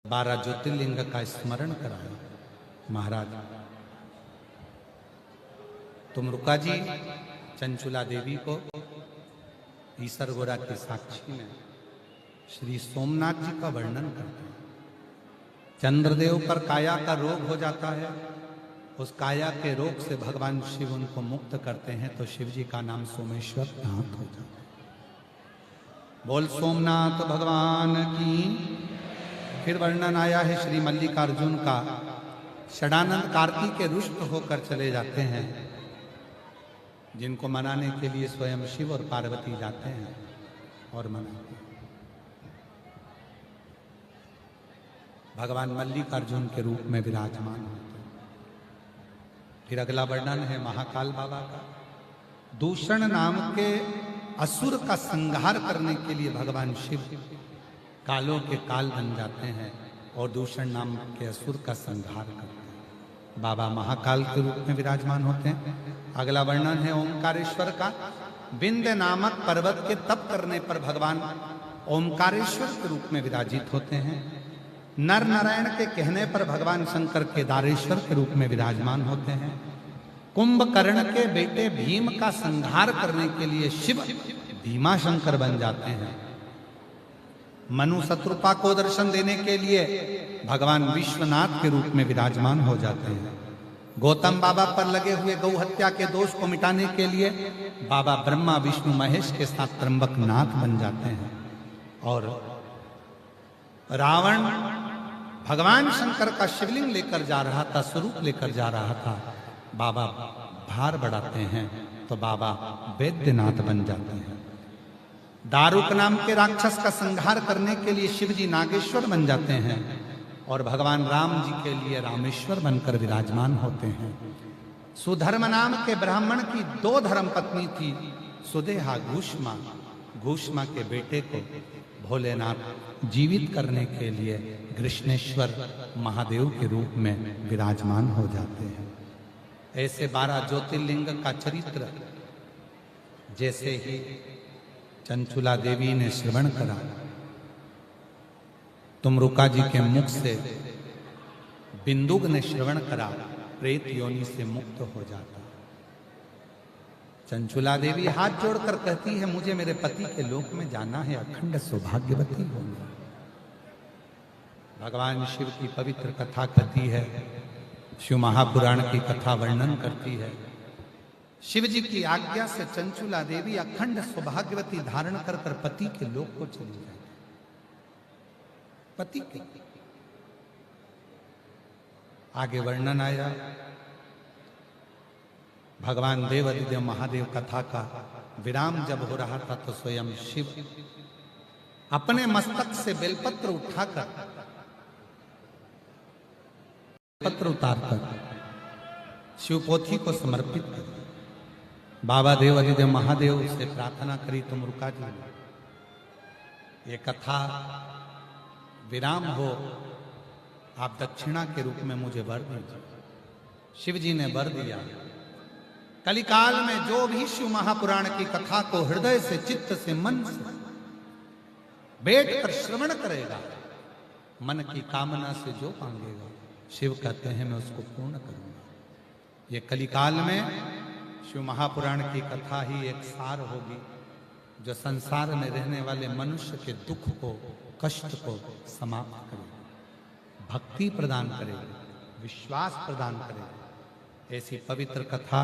12 ज्योतिर्लिंग का स्मरण कराया। महाराज तुम रुका जी चंचुला देवी को ईसर गोरा की साक्षी में श्री सोमनाथ जी का वर्णन करते हैं। चंद्रदेव पर काया का रोग हो जाता है, उस काया के रोग से भगवान शिव उनको मुक्त करते हैं, तो शिव जी का नाम सोमेश्वर नाथ हो जाता है। बोल सोमनाथ भगवान की। फिर वर्णन आया है श्री मल्लिकार्जुन का। षडानंद कार्तिक के रुष्ट होकर चले जाते हैं, जिनको मनाने के लिए स्वयं शिव और पार्वती जाते हैं और मनाते हैं। भगवान मल्लिकार्जुन के रूप में विराजमान होते हैं। फिर अगला वर्णन है महाकाल बाबा का। दूषण नाम के असुर का संहार करने के लिए भगवान शिव कालों के काल बन जाते हैं और दूषण नाम के असुर का संहार करते हैं। बाबा महाकाल के रूप में विराजमान होते हैं। अगला वर्णन है ओंकारेश्वर का। विंध्य नामक पर्वत के तप करने पर भगवान ओंकारेश्वर के रूप में विराजित होते हैं। नर नारायण के कहने पर भगवान शंकर केदारेश्वर के रूप में विराजमान होते हैं। कुंभकर्ण के बेटे भीम का संहार करने के लिए शिव भीमा शंकर बन जाते हैं। मनु शत्रुपा को दर्शन देने के लिए भगवान विश्वनाथ के रूप में विराजमान हो जाते हैं। गौतम बाबा पर लगे हुए गौ हत्या के दोष को मिटाने के लिए बाबा ब्रह्मा विष्णु महेश के साथ त्र्यंबक नाथ बन जाते हैं। और रावण भगवान शंकर का शिवलिंग लेकर जा रहा था, स्वरूप लेकर जा रहा था, बाबा भार बढ़ाते हैं तो बाबा वैद्यनाथ बन जाते हैं। दारुक नाम के राक्षस का संहार करने के लिए शिव जी नागेश्वर बन जाते हैं और भगवान राम जी के लिए रामेश्वर बनकर विराजमान होते हैं। सुधर्म नाम के ब्राह्मण की 2 धर्म पत्नी थी, सुदेहा घूष्मा। घूष्मा के बेटे को भोलेनाथ जीवित करने के लिए कृष्णेश्वर महादेव के रूप में विराजमान हो जाते हैं। ऐसे 12 ज्योतिर्लिंग का चरित्र जैसे ही चंचुला देवी ने श्रवण करा, तुमरुका जी के मुख से बिंदुक ने श्रवण करा, प्रेत योनि से मुक्त हो जाता। चंचुला देवी हाथ जोड़कर कहती है, मुझे मेरे पति के लोक में जाना है, अखंड सौभाग्यवती होंगी। भगवान शिव की पवित्र कथा कहती है, शिव महापुराण की कथा वर्णन करती है। शिव जी की आज्ञा से चंचुला देवी अखंड सौभाग्यवती धारण कर पति के लोक को चली जाती। पति के आगे वर्णन आया भगवान देवादिदेव महादेव कथा का विराम जब हो रहा था तो स्वयं शिव अपने मस्तक से बेलपत्र उठाकर पत्र उतारकर शिवपोथी को समर्पित कर बाबा देवादिदेव महादेव से प्रार्थना करी, तुम रुका जी ये कथा विराम हो, आप दक्षिणा के रूप में मुझे वर दीजिए। शिव जी ने वर दिया। कलिकाल में जो भी शिव महापुराण की कथा को हृदय से, चित्त से, मन से बैठकर श्रवण करेगा, मन की कामना से जो मांगेगा, शिव कहते हैं मैं उसको पूर्ण करूंगा। ये कलिकाल में शिव महापुराण की कथा ही एक सार होगी जो संसार में रहने वाले मनुष्य के दुख को, कष्ट को समाप्त करेगी, भक्ति प्रदान करेगी, विश्वास प्रदान करेगी। ऐसी पवित्र कथा